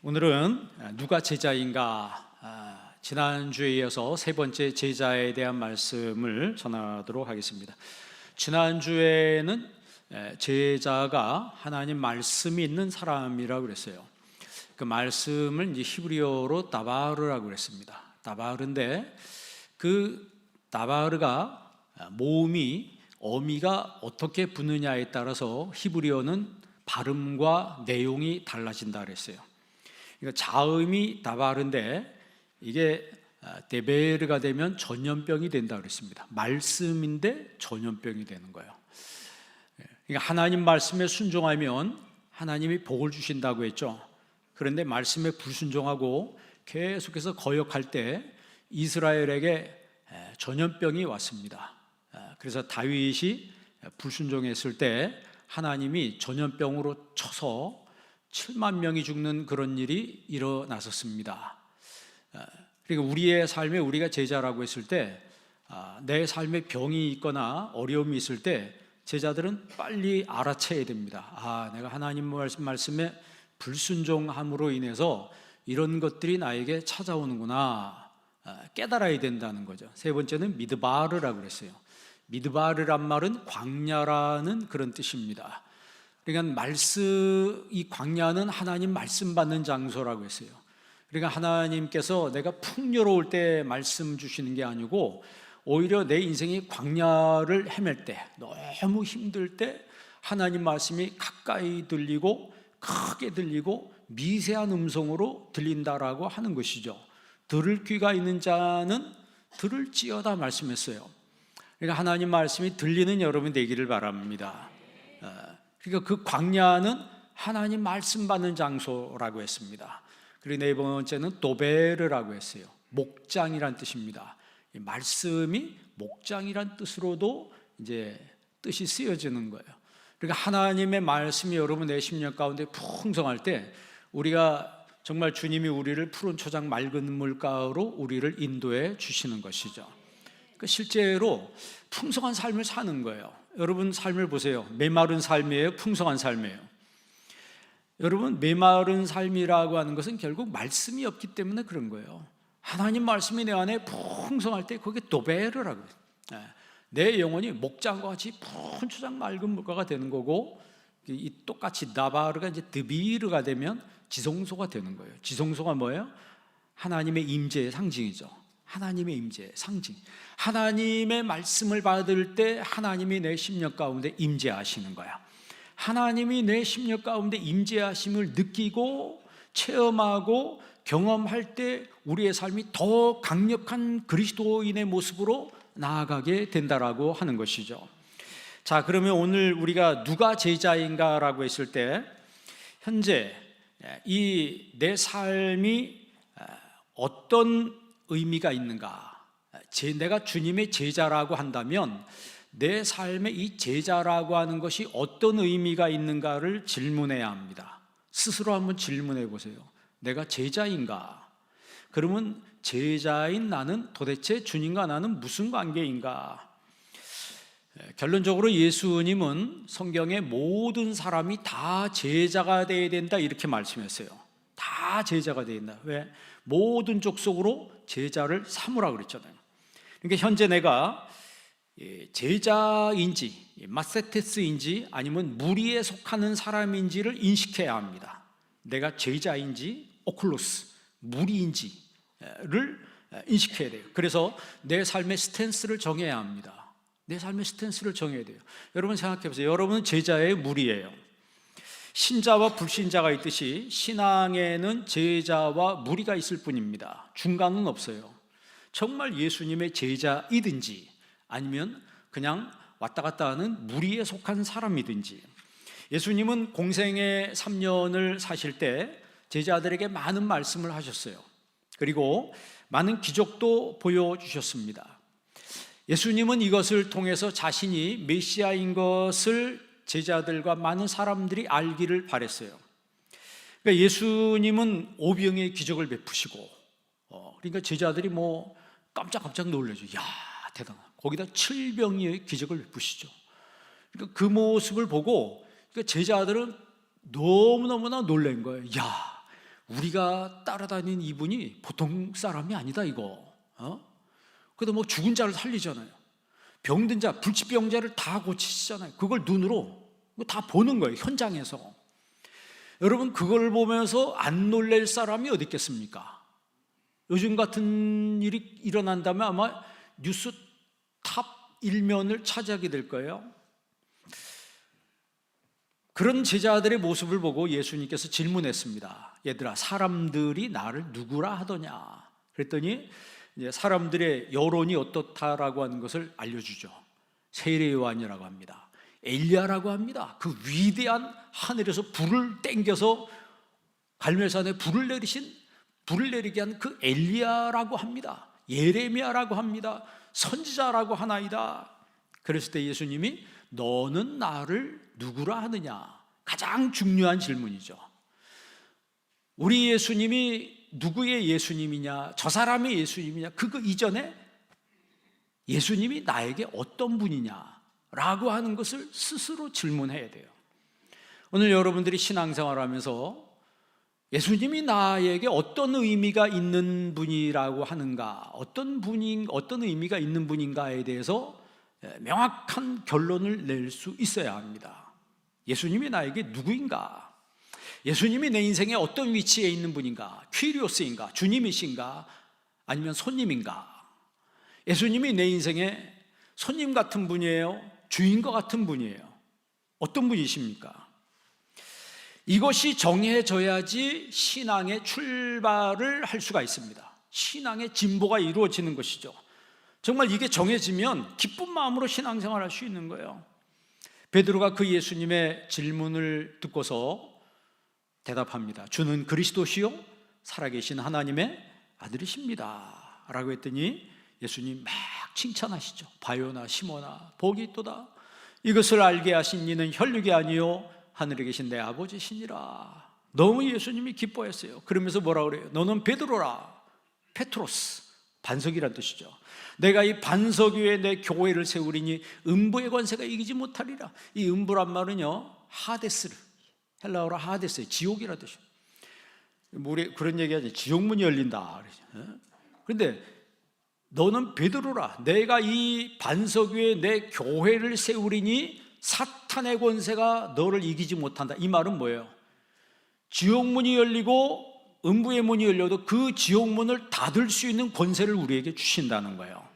오늘은 누가 제자인가? 지난주에 이어서 세 번째 제자에 대한 말씀을 전하도록 하겠습니다. 지난주에는 제자가 하나님 말씀이 있는 사람이라고 그랬어요. 그 말씀을 이제 히브리어로 다바르라고 그랬습니다. 다바르인데 그 다바르가 모음이 어미가 어떻게 붙느냐에 따라서 히브리어는 발음과 내용이 달라진다 그랬어요. 그러니까 자음이 다바르인데 이게 데베르가 되면 전염병이 된다 그랬습니다. 말씀인데 전염병이 되는 거예요. 그러니까 하나님 말씀에 순종하면 하나님이 복을 주신다고 했죠. 그런데 말씀에 불순종하고 계속해서 거역할 때 이스라엘에게 전염병이 왔습니다. 그래서 다윗이 불순종했을 때 하나님이 전염병으로 쳐서 7만 명이 죽는 그런 일이 일어났었습니다. 그러니까 우리의 삶에 우리가 제자라고 했을 때 내 삶에 병이 있거나 어려움이 있을 때 제자들은 빨리 알아채야 됩니다. 내가 하나님 말씀에 불순종함으로 인해서 이런 것들이 나에게 찾아오는구나, 깨달아야 된다는 거죠. 세 번째는 미드바르라고 그랬어요. 미드바르란 말은 광야라는 그런 뜻입니다. 그러니까 이 광야는 하나님 말씀 받는 장소라고 했어요. 그러니까 하나님께서 내가 풍요로울 때 말씀 주시는 게 아니고 오히려 내 인생이 광야를 헤맬 때, 너무 힘들 때 하나님 말씀이 가까이 들리고 크게 들리고 미세한 음성으로 들린다라고 하는 것이죠. 들을 귀가 있는 자는 들을지어다 말씀했어요. 그러니까 하나님 말씀이 들리는 여러분이 되기를 바랍니다. 그러니까 그 광야는 하나님 말씀 받는 장소라고 했습니다. 그리고 네 번째는 도베르라고 했어요. 목장이란 뜻입니다. 이 말씀이 목장이란 뜻으로도 이제 뜻이 쓰여지는 거예요. 그러니까 하나님의 말씀이 여러분 내 심령 가운데 풍성할 때 우리가 정말 주님이 우리를 푸른 초장 맑은 물가로 우리를 인도해 주시는 것이죠. 그러니까 실제로 풍성한 삶을 사는 거예요. 여러분 삶을 보세요. 메마른 삶이에요? 풍성한 삶이에요? 여러분, 메마른 삶이라고 하는 것은 결국 말씀이 없기 때문에 그런 거예요. 하나님 말씀이 내 안에 풍성할 때 그게 도베르라고 해요. 내 영혼이 목장과 같이 푸른 초장 맑은 물가가 되는 거고, 이 똑같이 나바르가 이제 드비르가 되면 지성소가 되는 거예요. 지성소가 뭐예요? 하나님의 임재의 상징이죠. 하나님의 임재, 상징. 하나님의 말씀을 받을 때 하나님이 내 심령 가운데 임재하시는 거야. 하나님이 내 심령 가운데 임재하심을 느끼고 체험하고 경험할 때 우리의 삶이 더 강력한 그리스도인의 모습으로 나아가게 된다라고 하는 것이죠. 자, 그러면 오늘 우리가 누가 제자인가라고 했을 때 현재 이 내 삶이 어떤 의미가 있는가? 내가 주님의 제자라고 한다면 내 삶에 이 제자라고 하는 것이 어떤 의미가 있는가를 질문해야 합니다. 스스로 한번 질문해 보세요. 내가 제자인가? 그러면 제자인 나는 도대체 주님과 나는 무슨 관계인가? 결론적으로 예수님은 성경의 모든 사람이 다 제자가 되어야 된다 이렇게 말씀했어요. 다 제자가 되어야 된다. 왜? 모든 족속으로 제자를 삼으라고 그랬잖아요. 그러니까 현재 내가 제자인지 마세테스인지 아니면 무리에 속하는 사람인지를 인식해야 합니다. 내가 제자인지 오클로스 무리인지를 인식해야 돼요. 그래서 내 삶의 스탠스를 정해야 합니다. 내 삶의 스탠스를 정해야 돼요. 여러분 생각해 보세요. 여러분은 제자예요, 무리예요? 신자와 불신자가 있듯이 신앙에는 제자와 무리가 있을 뿐입니다. 중간은 없어요. 정말 예수님의 제자이든지 아니면 그냥 왔다 갔다 하는 무리에 속한 사람이든지. 예수님은 공생의 3년을 사실 때 제자들에게 많은 말씀을 하셨어요. 그리고 많은 기적도 보여주셨습니다. 예수님은 이것을 통해서 자신이 메시아인 것을 제자들과 많은 사람들이 알기를 바랬어요. 그러니까 예수님은 오병의 기적을 베푸시고 그러니까 제자들이 깜짝 놀라죠. 야, 대단하다. 거기다 7병의 기적을 베푸시죠. 그러니까 그 모습을 보고 제자들은 너무너무나 놀란 거예요. 야, 우리가 따라다니는 이분이 보통 사람이 아니다 이거. 그래도 뭐 죽은 자를 살리잖아요. 병든 자, 불치병자를 다 고치시잖아요. 그걸 눈으로 다 보는 거예요, 현장에서. 여러분, 그걸 보면서 안 놀랄 사람이 어디 있겠습니까? 요즘 같은 일이 일어난다면 아마 뉴스 탑 1면을 차지하게 될 거예요. 그런 제자들의 모습을 보고 예수님께서 질문했습니다. 얘들아, 사람들이 나를 누구라 하더냐? 그랬더니 이제 사람들의 여론이 어떻다라고 하는 것을 알려주죠. 세례 요한이라고 합니다. 엘리야라고 합니다. 그 위대한 하늘에서 불을 땡겨서 갈멜산에 불을 내리게 한 그 엘리야라고 합니다. 예레미야라고 합니다. 선지자라고 하나이다. 그랬을 때 예수님이 너는 나를 누구라 하느냐? 가장 중요한 질문이죠. 우리 예수님이 누구의 예수님이냐, 저 사람의 예수님이냐, 그거 이전에 예수님이 나에게 어떤 분이냐라고 하는 것을 스스로 질문해야 돼요. 오늘 여러분들이 신앙생활을 하면서 예수님이 나에게 어떤 의미가 있는 분이라고 하는가, 어떤 의미가 있는 분인가에 대해서 명확한 결론을 낼 수 있어야 합니다. 예수님이 나에게 누구인가? 예수님이 내 인생에 어떤 위치에 있는 분인가? 퀴리오스인가? 주님이신가? 아니면 손님인가? 예수님이 내 인생에 손님 같은 분이에요? 주인과 같은 분이에요? 어떤 분이십니까? 이것이 정해져야지 신앙의 출발을 할 수가 있습니다. 신앙의 진보가 이루어지는 것이죠. 정말 이게 정해지면 기쁜 마음으로 신앙생활을 할 수 있는 거예요. 베드로가 그 예수님의 질문을 듣고서 대답합니다. 주는 그리스도시요 살아계신 하나님의 아들이십니다 라고 했더니 예수님 막 칭찬하시죠. 바요나 시모나 복이 있도다. 이것을 알게 하신 이는 혈육이 아니요 하늘에 계신 내 아버지시니라. 너무 예수님이 기뻐했어요. 그러면서 뭐라 그래요? 너는 베드로라. 페트로스, 반석이란 뜻이죠. 내가 이 반석 위에 내 교회를 세우리니 음부의 권세가 이기지 못하리라. 이 음부란 말은요, 하데스를, 헬라어로 하데스, 지옥이라 뜻이에요. 우리 그런 얘기하지, 지옥문이 열린다. 그런데 너는 베드로라. 내가 이 반석 위에 내 교회를 세우리니 사탄의 권세가 너를 이기지 못한다. 이 말은 뭐예요? 지옥문이 열리고 음부의 문이 열려도 그 지옥문을 닫을 수 있는 권세를 우리에게 주신다는 거예요.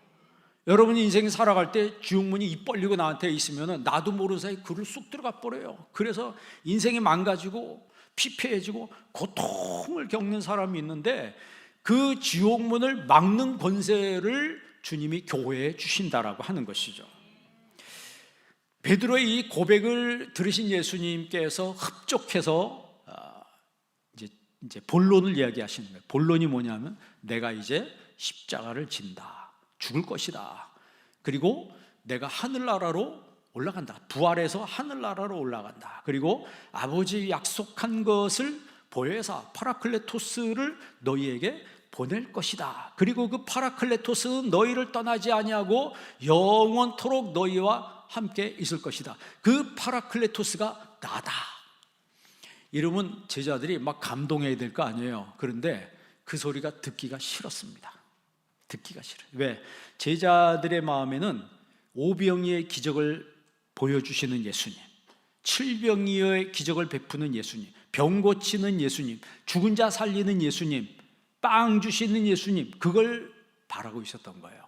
여러분이 인생 살아갈 때 지옥문이 입 벌리고 나한테 있으면 나도 모르는 사이 그를 쑥 들어가 버려요. 그래서 인생이 망가지고 피폐해지고 고통을 겪는 사람이 있는데 그 지옥문을 막는 권세를 주님이 교회에 주신다라고 하는 것이죠. 베드로의 이 고백을 들으신 예수님께서 흡족해서 이제 본론을 이야기하시는 거예요. 본론이 뭐냐면 내가 이제 십자가를 진다. 죽을 것이다. 그리고 내가 하늘나라로 올라간다. 부활해서 하늘나라로 올라간다. 그리고 아버지 약속한 것을 보혜사 파라클레토스를 너희에게 보낼 것이다. 그리고 그 파라클레토스는 너희를 떠나지 아니하고 영원토록 너희와 함께 있을 것이다. 그 파라클레토스가 나다. 이러면 제자들이 막 감동해야 될 거 아니에요. 그런데 그 소리가 듣기가 싫었습니다. 듣기가 싫어요. 왜? 제자들의 마음에는 오병이의 기적을 보여주시는 예수님, 칠병이의 기적을 베푸는 예수님, 병 고치는 예수님, 죽은 자 살리는 예수님, 빵 주시는 예수님, 그걸 바라고 있었던 거예요.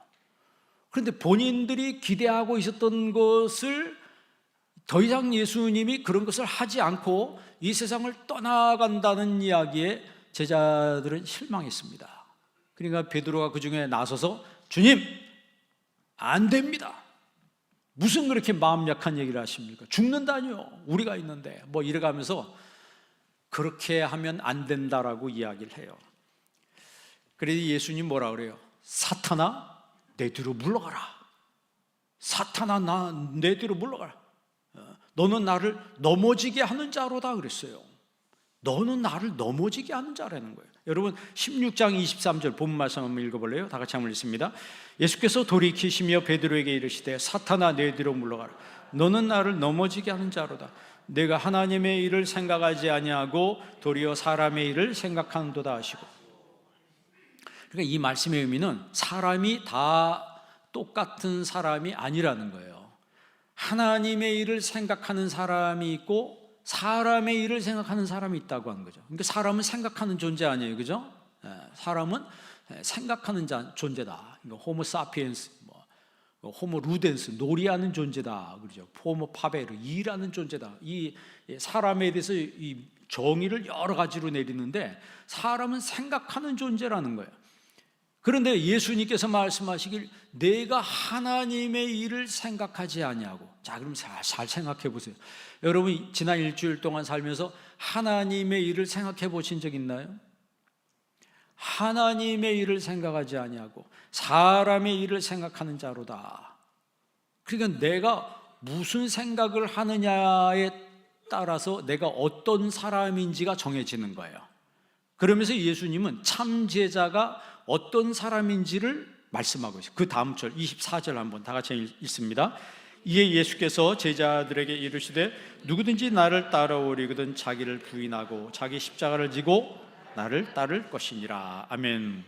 그런데 본인들이 기대하고 있었던 것을 더 이상 예수님이 그런 것을 하지 않고 이 세상을 떠나간다는 이야기에 제자들은 실망했습니다. 그러니까 베드로가 그 중에 나서서 주님, 안 됩니다. 무슨 그렇게 마음 약한 얘기를 하십니까? 죽는다뇨. 우리가 있는데. 뭐 이래가면서 그렇게 하면 안 된다라고 이야기를 해요. 그래서 예수님 뭐라 그래요? 사탄아, 내 뒤로 물러가라. 사탄아, 내 뒤로 물러가라. 너는 나를 넘어지게 하는 자로다 그랬어요. 너는 나를 넘어지게 하는 자라는 거예요. 여러분 16장 23절 본 말씀 한번 읽어볼래요? 다 같이 한번 읽습니다. 예수께서 돌이키시며 베드로에게 이르시되 사탄아 내 뒤로 물러가라. 너는 나를 넘어지게 하는 자로다. 내가 하나님의 일을 생각하지 아니하고 도리어 사람의 일을 생각하는도다 하시고. 그러니까 이 말씀의 의미는 사람이 다 똑같은 사람이 아니라는 거예요. 하나님의 일을 생각하는 사람이 있고 사람의 일을 생각하는 사람이 있다고 하는 거죠. 그러니까 사람은 생각하는 존재 아니에요, 그죠? 사람은 생각하는 존재다. 호모 사피엔스, 호모 루덴스, 놀이하는 존재다, 그러죠. 호모 파베르, 일하는 존재다. 이 사람에 대해서 이 정의를 여러 가지로 내리는데 사람은 생각하는 존재라는 거예요. 그런데 예수님께서 말씀하시길 내가 하나님의 일을 생각하지 아니하고. 자, 그럼 잘 생각해 보세요. 여러분 지난 일주일 동안 살면서 하나님의 일을 생각해 보신 적 있나요? 하나님의 일을 생각하지 아니하고 사람의 일을 생각하는 자로다. 그러니까 내가 무슨 생각을 하느냐에 따라서 내가 어떤 사람인지가 정해지는 거예요. 그러면서 예수님은 참 제자가 어떤 사람인지를 말씀하고 있어요. 그 다음 절 24절 한번 다 같이 읽습니다. 이에 예수께서 제자들에게 이르시되 누구든지 나를 따라오리거든 자기를 부인하고 자기 십자가를 지고 나를 따를 것이니라. 아멘.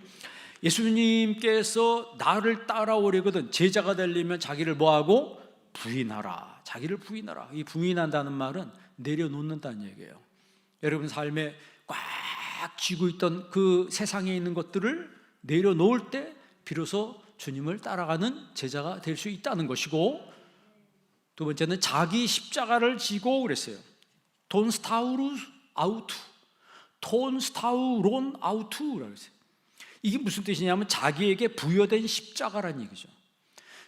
예수님께서 나를 따라오려거든 제자가 되려면 자기를 뭐하고? 부인하라. 자기를 부인하라. 이 부인한다는 말은 내려놓는다는 얘기예요. 여러분 삶에 꽉 쥐고 있던 그 세상에 있는 것들을 내려놓을 때 비로소 주님을 따라가는 제자가 될 수 있다는 것이고, 두 번째는 자기 십자가를 지고 그랬어요. 돈 스타우루 아우투, 톤 스타우론 아우투라고 했어요. 이게 무슨 뜻이냐면 자기에게 부여된 십자가라는 얘기죠.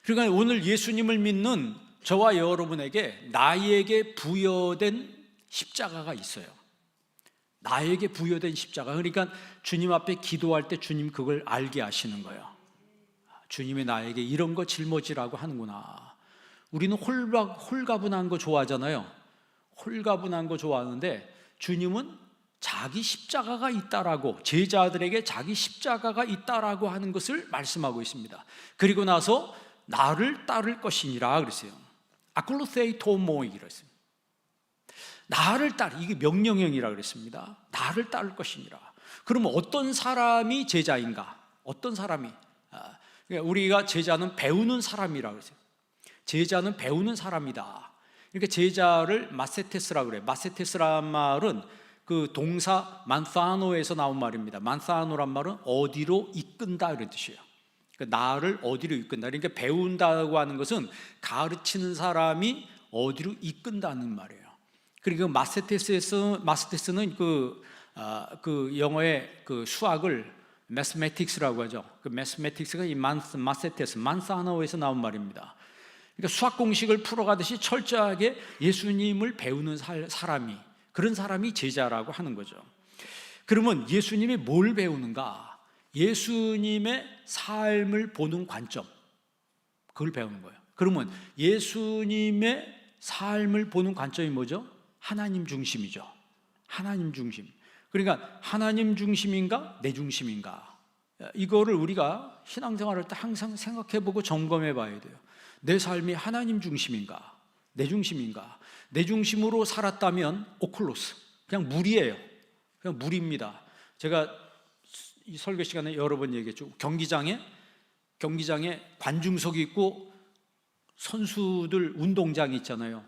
그러니까 오늘 예수님을 믿는 저와 여러분에게 나에게 부여된 십자가가 있어요. 나에게 부여된 십자가. 그러니까 주님 앞에 기도할 때 주님 그걸 알게 하시는 거예요. 주님이 나에게 이런 거 짊어지라고 하는구나. 우리는 홀가분한 거 좋아하잖아요. 홀가분한 거 좋아하는데 주님은 자기 십자가가 있다라고, 제자들에게 자기 십자가가 있다라고 하는 것을 말씀하고 있습니다. 그리고 나서 나를 따를 것이니라 그랬어요. 아클로세이 토모이 그랬어요. 나를 따르, 이게 명령형이라 그랬습니다. 나를 따를 것이니라. 그러면 어떤 사람이 제자인가? 어떤 사람이? 우리가 제자는 배우는 사람이라 그랬어요. 제자는 배우는 사람이다. 그러니까 제자를 마세테스라고 그래요. 마세테스란 말은 그 동사 만사노에서 나온 말입니다. 만사노란 말은 어디로 이끈다 이런 뜻이에요. 그러니까 나를 어디로 이끈다. 그러니까 배운다고 하는 것은 가르치는 사람이 어디로 이끈다는 말이에요. 그리고 마세테스는 그 영어의 그 수학을 mathematics라고 하죠. 그 mathematics가 이 마세테스, 만사노에서 나온 말입니다. 그러니까 수학 공식을 풀어가듯이 철저하게 예수님을 배우는 사람이, 그런 사람이 제자라고 하는 거죠. 그러면 예수님이 뭘 배우는가? 예수님의 삶을 보는 관점, 그걸 배우는 거예요. 그러면 예수님의 삶을 보는 관점이 뭐죠? 하나님 중심이죠. 하나님 중심. 그러니까 하나님 중심인가 내 중심인가, 이거를 우리가 신앙생활할 때 항상 생각해보고 점검해 봐야 돼요. 내 삶이 하나님 중심인가 내 중심인가. 내 중심으로 살았다면 오클로스, 그냥 물이에요. 그냥 물입니다. 제가 이 설교 시간에 여러 번 얘기했죠. 경기장에 관중석이 있고 선수들 운동장이 있잖아요.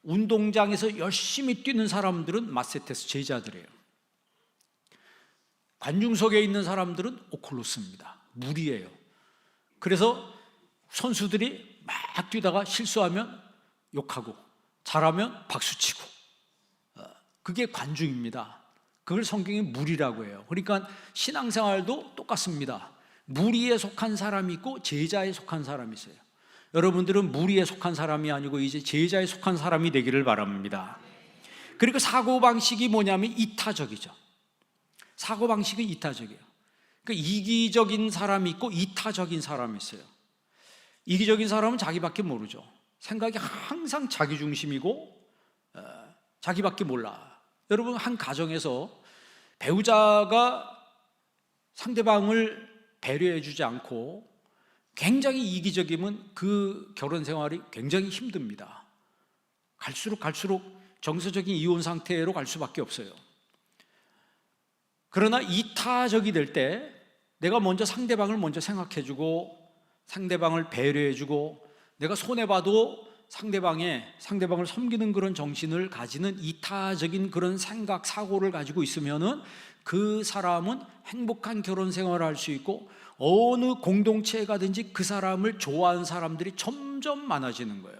운동장에서 열심히 뛰는 사람들은 마세테스 제자들이에요. 관중석에 있는 사람들은 오클로스입니다. 물이에요. 그래서 선수들이 막 뛰다가 실수하면 욕하고 잘하면 박수치고, 그게 관중입니다. 그걸 성경이 물이라고 해요. 그러니까 신앙생활도 똑같습니다. 무리에 속한 사람이 있고 제자에 속한 사람이 있어요. 여러분들은 무리에 속한 사람이 아니고 이제 제자에 속한 사람이 되기를 바랍니다. 그리고 사고방식이 뭐냐면 이타적이죠. 사고방식은 이타적이에요. 그러니까 이기적인 사람이 있고 이타적인 사람이 있어요. 이기적인 사람은 자기밖에 모르죠. 생각이 항상 자기 중심이고 자기밖에 몰라. 여러분, 한 가정에서 배우자가 상대방을 배려해 주지 않고 굉장히 이기적이면 그 결혼 생활이 굉장히 힘듭니다. 갈수록 정서적인 이혼 상태로 갈 수밖에 없어요. 그러나 이타적이 될 때 내가 먼저 상대방을 먼저 생각해주고 상대방을 배려해주고 내가 손해봐도 상대방을 섬기는 그런 정신을 가지는 이타적인 그런 생각, 사고를 가지고 있으면은 그 사람은 행복한 결혼 생활을 할 수 있고 어느 공동체에 가든지 그 사람을 좋아하는 사람들이 점점 많아지는 거예요.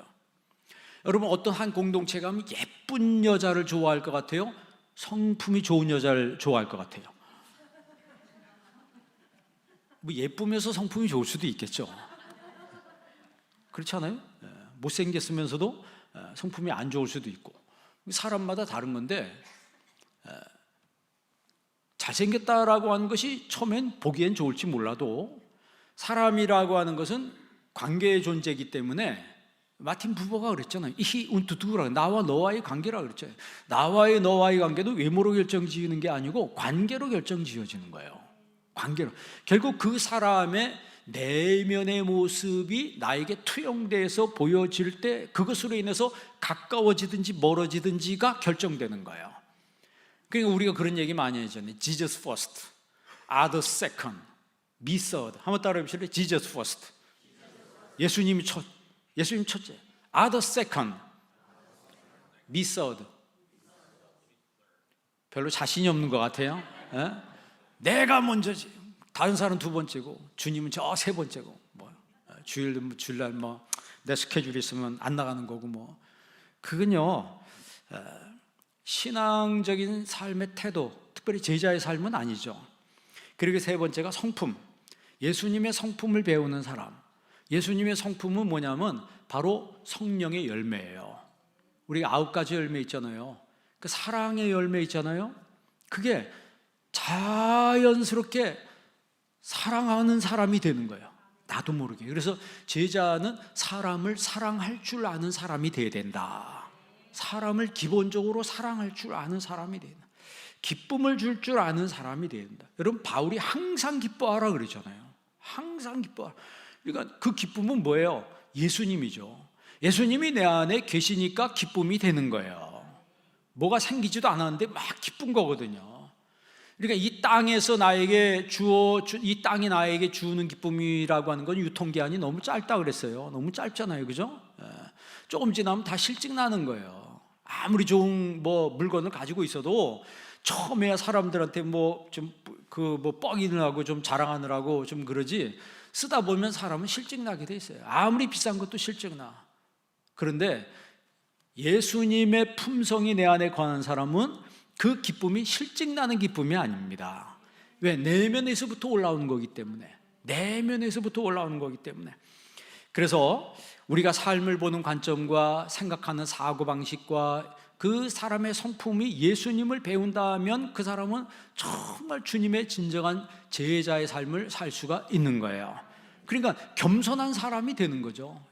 여러분, 어떤 한 공동체에 가면 예쁜 여자를 좋아할 것 같아요? 성품이 좋은 여자를 좋아할 것 같아요? 뭐 예쁘면서 성품이 좋을 수도 있겠죠. 그렇지 않아요? 못생겼으면서도 성품이 안 좋을 수도 있고, 사람마다 다른 건데, 잘생겼다라고 하는 것이 처음엔 보기엔 좋을지 몰라도 사람이라고 하는 것은 관계의 존재이기 때문에 마틴 부버가 그랬잖아요. 이히 운투두라, 나와 너와의 관계라 그랬죠. 나와의 너와의 관계도 외모로 결정지어지는 게 아니고 관계로 결정지어지는 거예요. 관계로. 결국 그 사람의 내면의 모습이 나에게 투영돼서 보여질 때 그것으로 인해서 가까워지든지 멀어지든지가 결정되는 거예요. 그러니까 우리가 그런 얘기 많이 하잖아요. Jesus first, others second, me third. 한번 따라해 보실래요? Jesus first. 예수님 첫째. others second, me third. 별로 자신이 없는 것 같아요. 내가 먼저지. 다른 사람은 두 번째고 주님은 저 세 번째고, 주일날 내 스케줄이 있으면 안 나가는 거고, 그건요 신앙적인 삶의 태도, 특별히 제자의 삶은 아니죠. 그리고 세 번째가 성품. 예수님의 성품을 배우는 사람. 예수님의 성품은 뭐냐면 바로 성령의 열매예요. 우리가 9가지 열매 있잖아요. 그 사랑의 열매 있잖아요. 그게 자연스럽게 사랑하는 사람이 되는 거예요. 나도 모르게. 그래서 제자는 사람을 사랑할 줄 아는 사람이 돼야 된다. 사람을 기본적으로 사랑할 줄 아는 사람이 된다. 기쁨을 줄 줄 아는 사람이 된다. 여러분, 바울이 항상 기뻐하라 그러잖아요. 항상 기뻐하라. 그러니까 그 기쁨은 뭐예요? 예수님이죠. 예수님이 내 안에 계시니까 기쁨이 되는 거예요. 뭐가 생기지도 않았는데 막 기쁜 거거든요. 그러니까 이 땅에서 이 땅이 나에게 주는 기쁨이라고 하는 건 유통기한이 너무 짧다 그랬어요. 너무 짧잖아요, 그죠? 조금 지나면 다 실증 나는 거예요. 아무리 좋은 물건을 가지고 있어도 처음에야 사람들한테 뻑이느라고 좀 자랑하느라고 좀 그러지, 쓰다 보면 사람은 실증 나게 돼 있어요. 아무리 비싼 것도 실증 나. 그런데 예수님의 품성이 내 안에 관한 사람은 그 기쁨이 실증나는 기쁨이 아닙니다. 왜? 내면에서부터 올라오는 거기 때문에. 내면에서부터 올라오는 거기 때문에. 그래서 우리가 삶을 보는 관점과 생각하는 사고방식과 그 사람의 성품이 예수님을 배운다면 그 사람은 정말 주님의 진정한 제자의 삶을 살 수가 있는 거예요. 그러니까 겸손한 사람이 되는 거죠.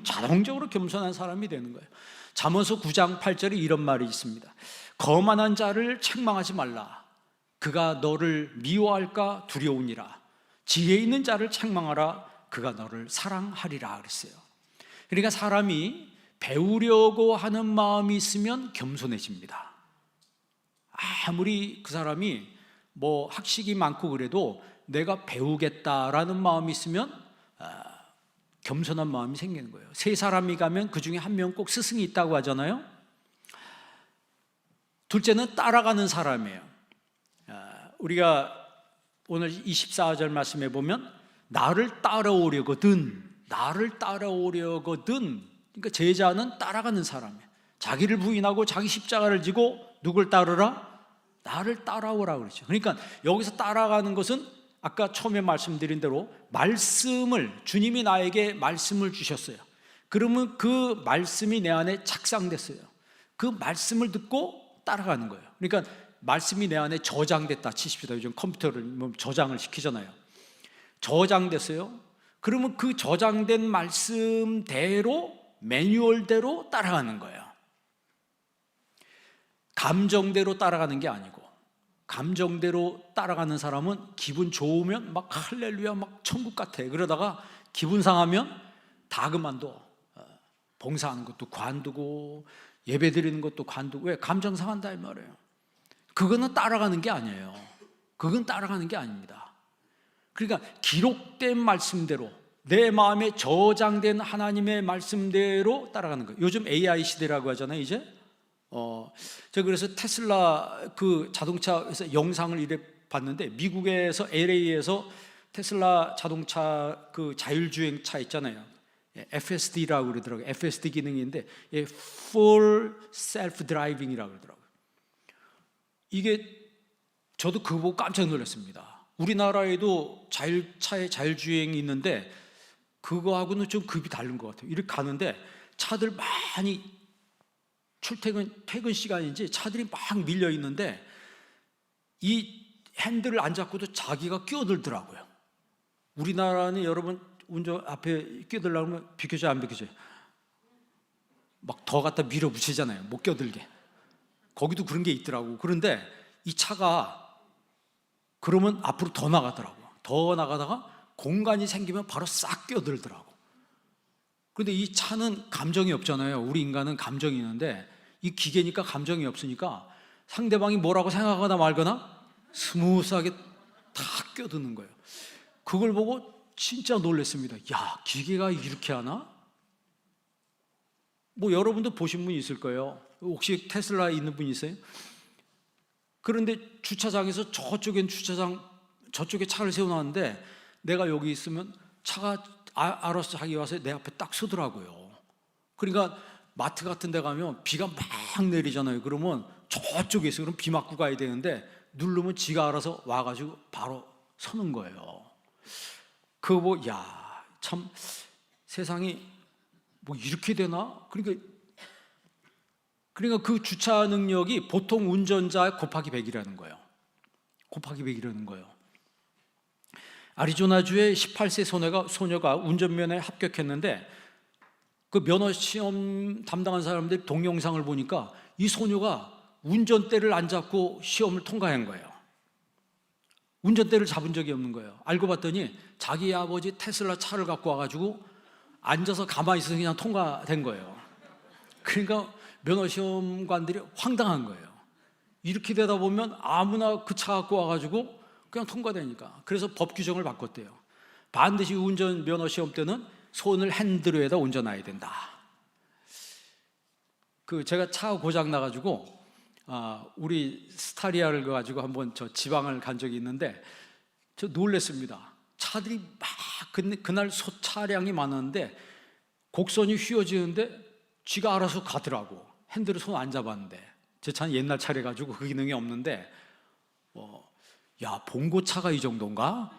자동적으로 겸손한 사람이 되는 거예요. 잠언서 9장 8절에 이런 말이 있습니다. 거만한 자를 책망하지 말라. 그가 너를 미워할까 두려우니라. 지혜 있는 자를 책망하라. 그가 너를 사랑하리라 그랬어요. 그러니까 사람이 배우려고 하는 마음이 있으면 겸손해집니다. 아무리 그 사람이 학식이 많고 그래도 내가 배우겠다라는 마음이 있으면 겸손한 마음이 생기는 거예요. 세 사람이 가면 그 중에 한 명 꼭 스승이 있다고 하잖아요. 둘째는 따라가는 사람이에요. 우리가 오늘 24절 말씀에 보면 나를 따라오려거든. 그러니까 제자는 따라가는 사람이에요. 자기를 부인하고 자기 십자가를 지고 누굴 따르라? 나를 따라오라 그러죠. 그러니까 여기서 따라가는 것은 아까 처음에 말씀드린 대로 주님이 나에게 말씀을 주셨어요. 그러면 그 말씀이 내 안에 착상됐어요. 그 말씀을 듣고 따라가는 거예요. 그러니까 말씀이 내 안에 저장됐다 치십시다. 요즘 컴퓨터를 저장을 시키잖아요. 저장됐어요. 그러면 그 저장된 말씀대로, 매뉴얼대로 따라가는 거예요. 감정대로 따라가는 게 아니고, 감정대로 따라가는 사람은 기분 좋으면 막 할렐루야 막 천국 같아. 그러다가 기분 상하면 다 그만둬. 봉사하는 것도 관두고 예배 드리는 것도 관두고. 왜? 감정 상한다 이 말이에요. 그거는 따라가는 게 아니에요. 그건 따라가는 게 아닙니다. 그러니까 기록된 말씀대로, 내 마음에 저장된 하나님의 말씀대로 따라가는 거예요. 요즘 AI 시대라고 하잖아요, 이제. 제가 그래서 테슬라 그 자동차에서 영상을 이래 봤는데, 미국에서 LA에서 테슬라 자동차 그 자율주행차 있잖아요. FSD라고 그러더라고요. FSD 기능인데 Full Self Driving이라고 그러더라고요. 이게 저도 그거 보고 깜짝 놀랐습니다. 우리나라에도 자율차의 자율주행이 있는데 그거하고는 좀 급이 다른 것 같아요. 이렇게 가는데 차들 많이 퇴근 시간인지 차들이 막 밀려 있는데 이 핸들을 안 잡고도 자기가 끼어들더라고요. 우리나라는 여러분 운전 앞에 끼어들려면 비켜줘요, 안 비켜줘요? 막 더 갖다 밀어붙이잖아요, 못 끼어들게. 거기도 그런 게 있더라고. 그런데 이 차가 그러면 앞으로 더 나가더라고. 더 나가다가 공간이 생기면 바로 싹 끼어들더라고. 그런데 이 차는 감정이 없잖아요. 우리 인간은 감정이 있는데 이 기계니까 감정이 없으니까 상대방이 뭐라고 생각하거나 말거나 스무스하게 다 끼어드는 거예요. 그걸 보고 진짜 놀랐습니다. 야, 기계가 이렇게 하나? 뭐 여러분도 보신 분 있을 거예요. 혹시 테슬라에 있는 분 있어요? 그런데 주차장에서 저쪽엔 주차장, 저쪽에 차를 세워놨는데 내가 여기 있으면 차가 알아서 자기 와서 내 앞에 딱 서더라고요. 그러니까 마트 같은 데 가면 비가 막 내리잖아요. 그러면 저쪽에 있어요. 그럼 비 맞고 가야 되는데 누르면 지가 알아서 와가지고 바로 서는 거예요. 그거 뭐, 야, 참 세상이 뭐 이렇게 되나? 그러니까 그 주차 능력이 보통 운전자 곱하기 100이라는 거예요. 곱하기 100이라는 거예요. 아리조나주의 18세 소녀가 운전면허에 합격했는데 그 면허 시험 담당한 사람들 동영상을 보니까 이 소녀가 운전대를 안 잡고 시험을 통과한 거예요. 운전대를 잡은 적이 없는 거예요. 알고 봤더니 자기 아버지 테슬라 차를 갖고 와가지고 앉아서 가만히 있어서 그냥 통과된 거예요. 그러니까 면허시험관들이 황당한 거예요. 이렇게 되다 보면 아무나 그 차 갖고 와가지고 그냥 통과되니까. 그래서 법 규정을 바꿨대요. 반드시 운전 면허시험 때는 손을 핸들 위에다 얹어놔야 된다. 제가 차 고장 나가지고 우리 스타리아를 가지고 한번 저 지방을 간 적이 있는데 저 놀랬습니다. 차들이 막 그날 차량이 많았는데 곡선이 휘어지는데 쥐가 알아서 가더라고. 핸들을 손 안 잡았는데 제 차는 옛날 차래 가지고 그 기능이 없는데 야, 봉고차가 이 정도인가?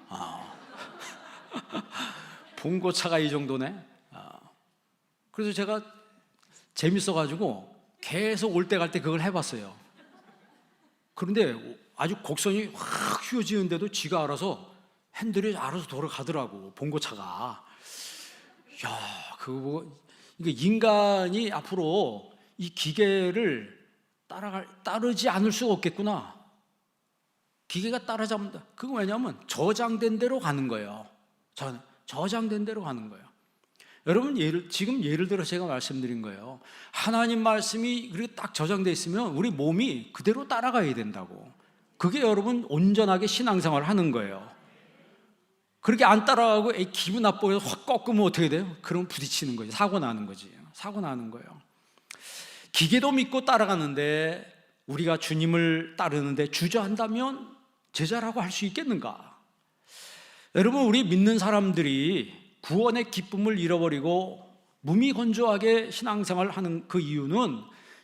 봉고차가 이 정도네. 그래서 제가 재밌어가지고 계속 올 때 갈 때 그걸 해봤어요. 그런데 아주 곡선이 확 휘어지는데도 지가 알아서 핸들이 알아서 돌아가더라고, 봉고차가. 야, 그거 인간이 앞으로 이 기계를 따르지 않을 수가 없겠구나. 기계가 따라잡는다. 그건 왜냐하면 저장된 대로 가는 거예요. 저장된 대로 가는 거예요. 여러분, 지금 예를 들어 제가 말씀드린 거예요. 하나님 말씀이 그렇게 딱 저장돼 있으면 우리 몸이 그대로 따라가야 된다고. 그게 여러분 온전하게 신앙생활을 하는 거예요. 그렇게 안 따라가고 기분 나쁘게 확 꺾으면 어떻게 돼요? 그러면 부딪히는 거지. 사고 나는 거지. 사고 나는 거예요. 기계도 믿고 따라가는데 우리가 주님을 따르는데 주저한다면 제자라고 할 수 있겠는가? 여러분, 우리 믿는 사람들이 구원의 기쁨을 잃어버리고 무미건조하게 신앙생활을 하는 그 이유는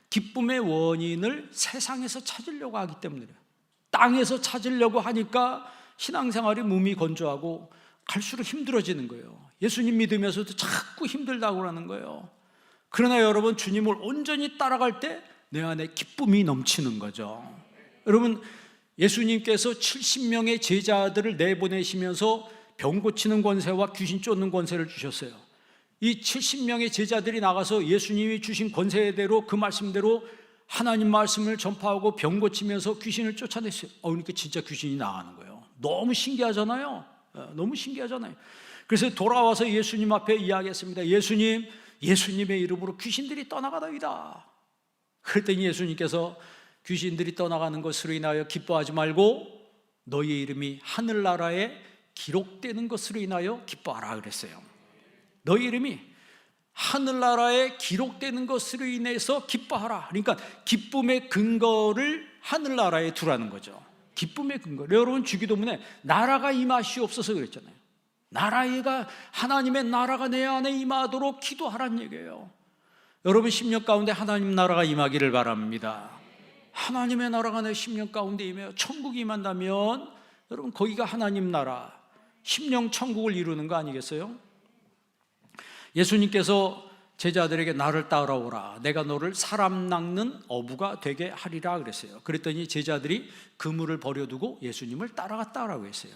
기쁨의 원인을 세상에서 찾으려고 하기 때문이에요. 땅에서 찾으려고 하니까 신앙생활이 무미건조하고 갈수록 힘들어지는 거예요. 예수님 믿으면서도 자꾸 힘들다고 하는 거예요. 그러나 여러분, 주님을 온전히 따라갈 때 내 안에 기쁨이 넘치는 거죠. 여러분, 예수님께서 70명의 제자들을 내보내시면서 병 고치는 권세와 귀신 쫓는 권세를 주셨어요. 이 70명의 제자들이 나가서 예수님이 주신 권세대로 그 말씀대로 하나님 말씀을 전파하고 병 고치면서 귀신을 쫓아냈어요. 그러니까 진짜 귀신이 나가는 거예요. 너무 신기하잖아요. 너무 신기하잖아요. 그래서 돌아와서 예수님 앞에 이야기했습니다. 예수님, 예수님의 이름으로 귀신들이 떠나가다이다. 그랬더니 예수님께서 귀신들이 떠나가는 것으로 인하여 기뻐하지 말고 너희의 이름이 하늘나라에 기록되는 것으로 인하여 기뻐하라 그랬어요. 너희 이름이 하늘나라에 기록되는 것으로 인해서 기뻐하라. 그러니까 기쁨의 근거를 하늘나라에 두라는 거죠. 기쁨의 근거. 여러분 주기도문에 나라가 임하시옵소서 그랬잖아요. 나라가, 하나님의 나라가 내 안에 임하도록 기도하라는 얘기예요. 여러분 10년 가운데 하나님 나라가 임하기를 바랍니다. 하나님의 나라가 내 10년 가운데 임해요. 천국이 임한다면 여러분 거기가 하나님 나라, 심령 천국을 이루는 거 아니겠어요? 예수님께서 제자들에게 나를 따라오라, 내가 너를 사람 낚는 어부가 되게 하리라 그랬어요. 그랬더니 제자들이 그물을 버려두고 예수님을 따라갔다라고 했어요.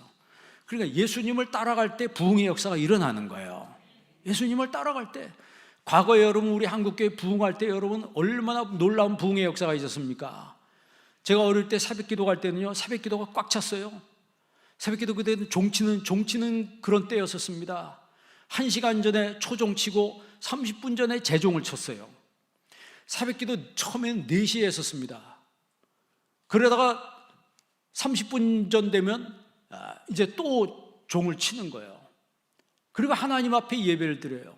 그러니까 예수님을 따라갈 때 부흥의 역사가 일어나는 거예요. 예수님을 따라갈 때, 과거에 여러분 우리 한국교회 부흥할 때 여러분 얼마나 놀라운 부흥의 역사가 있었습니까? 제가 어릴 때 새벽기도 갈 때는요, 새벽기도가 꽉 찼어요. 새벽기도 그때는 종치는 그런 때였었습니다. 1시간 전에 초종 치고 30분 전에 재종을 쳤어요. 새벽기도 처음에는 4시에 했었습니다. 그러다가 30분 전 되면 이제 또 종을 치는 거예요. 그리고 하나님 앞에 예배를 드려요.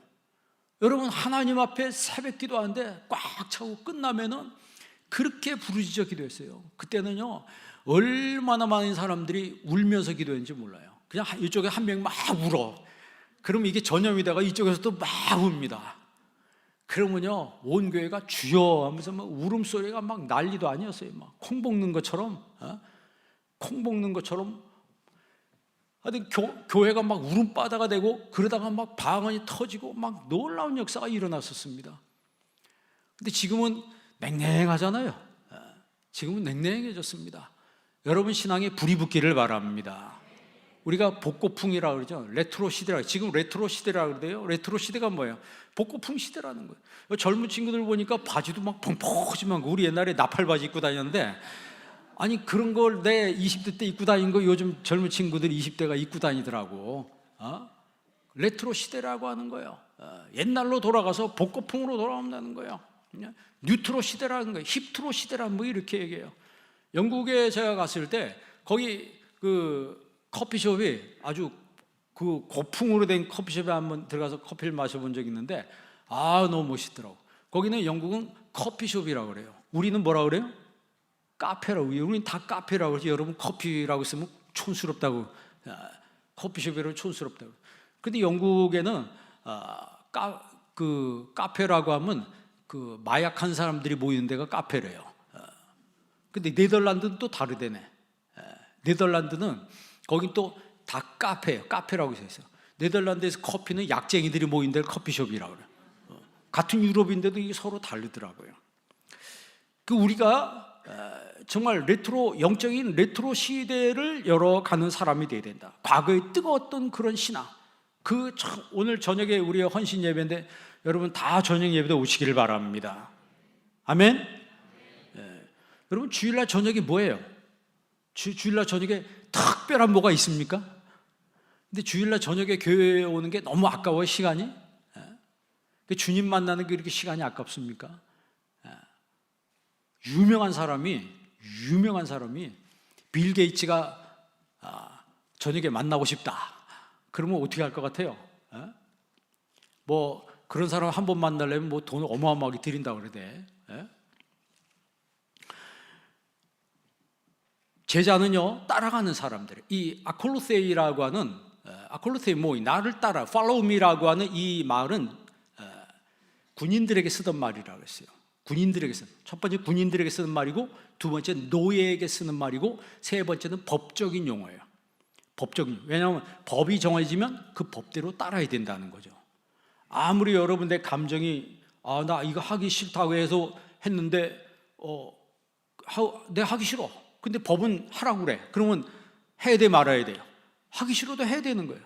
여러분 하나님 앞에 새벽기도 하는데 꽉 차고 끝나면은 그렇게 부르짖어 기도했어요. 그때는요 얼마나 많은 사람들이 울면서 기도했는지 몰라요. 그냥 이쪽에 한 명 막 울어. 그러면 이게 전염이 되가 이쪽에서 또 막 웁니다. 그러면요 온 교회가 주여 하면서 막 울음소리가 막 난리도 아니었어요. 막 콩 볶는 것처럼, 콩 볶는 것처럼 하여튼 교회가 막 울음바다가 되고, 그러다가 막 방언이 터지고 막 놀라운 역사가 일어났었습니다. 근데 지금은 냉랭하잖아요. 지금은 냉랭해졌습니다. 여러분 신앙에 불이 붙기를 바랍니다. 우리가 복고풍이라고 그러죠. 레트로 시대라. 지금 레트로 시대라고 그러대요. 레트로 시대가 뭐예요? 복고풍 시대라는 거예요. 젊은 친구들 보니까 바지도 막 펑퍼짐한 거. 우리 옛날에 나팔 바지 입고 다녔는데, 아니 그런 걸 내 20대 때 입고 다닌 거 요즘 젊은 친구들이 20대가 입고 다니더라고. 레트로 시대라고 하는 거예요. 옛날로 돌아가서 복고풍으로 돌아온다는 거예요. 뉴트로 시대라는 거예요. 힙트로 시대라 뭐 이렇게 얘기해요. 영국에 제가 갔을 때 거기 그 커피숍이 아주 그 고풍으로 된 커피숍에 한번 들어가서 커피를 마셔본 적이 있는데 너무 멋있더라고. 거기는 영국은 커피숍이라고 그래요. 우리는 뭐라고 그래요? 카페라고. 우리는 다 카페라고 그러지. 여러분 커피라고 쓰면 촌스럽다고, 커피숍이라고 촌스럽다고. 근데 영국에는 그 카페라고 하면 그 마약한 사람들이 모이는 데가 카페래요. 근데 네덜란드는 또 다르대네. 네덜란드는 거긴 또 다 카페예요. 카페라고 써 있어요. 네덜란드에서 커피는 약쟁이들이 모인 데를 커피숍이라고 그래요. 같은 유럽인데도 이게 서로 다르더라고요. 그 우리가 정말 레트로, 영적인 레트로 시대를 열어가는 사람이 되어야 된다. 과거에 뜨거웠던 그런 신앙, 오늘 저녁에 우리의 헌신 예배인데 여러분 다 저녁 예배에 오시기를 바랍니다. 아멘. 여러분 주일날 저녁이 뭐예요? 주일날 저녁에 특별한 뭐가 있습니까? 근데 주일날 저녁에 교회에 오는 게 너무 아까워요, 시간이. 주님 만나는 게 이렇게 시간이 아깝습니까? 유명한 사람이 빌 게이츠가 저녁에 만나고 싶다. 그러면 어떻게 할 것 같아요? 뭐 그런 사람 한 번 만나려면 뭐 돈을 어마어마하게 드린다고 그러대. 제자는요 따라가는 사람들. 이 아콜로세이라고 하는 아콜로세이 나를 따라 follow me라고 하는 이 말은 군인들에게 쓰던 말이라고 했어요. 군인들에게 쓰는, 첫 번째 군인들에게 쓰는 말이고, 두 번째 노예에게 쓰는 말이고, 세 번째는 법적인 용어예요. 법적인. 왜냐하면 법이 정해지면 그 법대로 따라야 된다는 거죠. 아무리 여러분 내 감정이 나 이거 하기 싫다고 해서 했는데 내가 하기 싫어. 근데 법은 하라고 그래. 그러면 해야 돼 말아야 돼요? 하기 싫어도 해야 되는 거예요.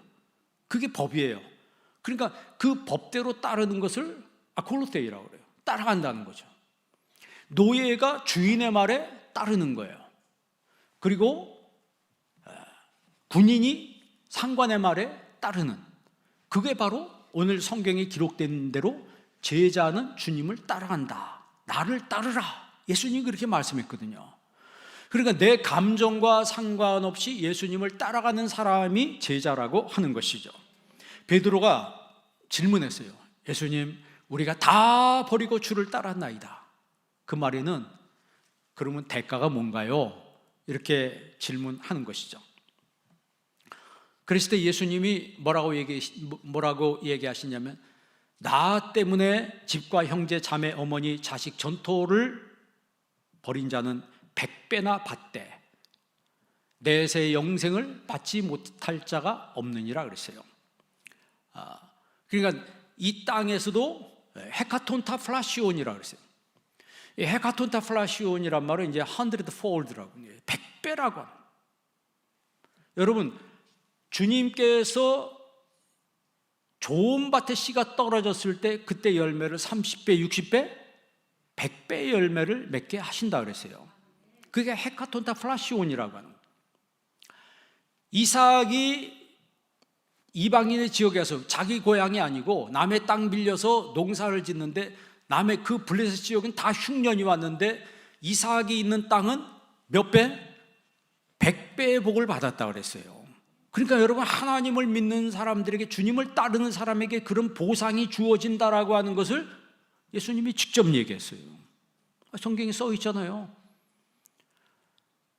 그게 법이에요. 그러니까 그 법대로 따르는 것을 아콜로세이라고 그래요. 따라간다는 거죠. 노예가 주인의 말에 따르는 거예요. 그리고 군인이 상관의 말에 따르는, 그게 바로 오늘 성경에 기록된 대로 제자는 주님을 따라간다, 나를 따르라. 예수님이 그렇게 말씀했거든요. 그러니까 내 감정과 상관없이 예수님을 따라가는 사람이 제자라고 하는 것이죠. 베드로가 질문했어요. 예수님, 우리가 다 버리고 주를 따랐나이다. 그 말에는 그러면 대가가 뭔가요? 이렇게 질문하는 것이죠. 그랬을 때 예수님이 뭐라고 얘기하시냐면, 나 때문에 집과 형제, 자매, 어머니, 자식, 전토를 벌인 자는 100배나 받되 내세 영생을 받지 못할 자가 없느니라 그랬어요. 그러니까 이 땅에서도 헤카톤타 플라시온이라 그랬어요. 이 헤카톤타 플라시온이란 말은 이제 100fold라고, 100배라고. 여러분, 주님께서 좋은 밭에 씨가 떨어졌을 때 그때 열매를 30배, 60배, 100배의 열매를 맺게 하신다 그랬어요. 그게 헤카톤타 플라시온이라고 하는 거예요. 이삭이 이방인의 지역에서 자기 고향이 아니고 남의 땅 빌려서 농사를 짓는데 남의 그 블레셋 지역은 다 흉년이 왔는데 이삭이 있는 땅은 몇 배? 100배의 복을 받았다 그랬어요. 그러니까 여러분, 하나님을 믿는 사람들에게, 주님을 따르는 사람에게 그런 보상이 주어진다라고 하는 것을 예수님이 직접 얘기했어요. 성경에 써 있잖아요.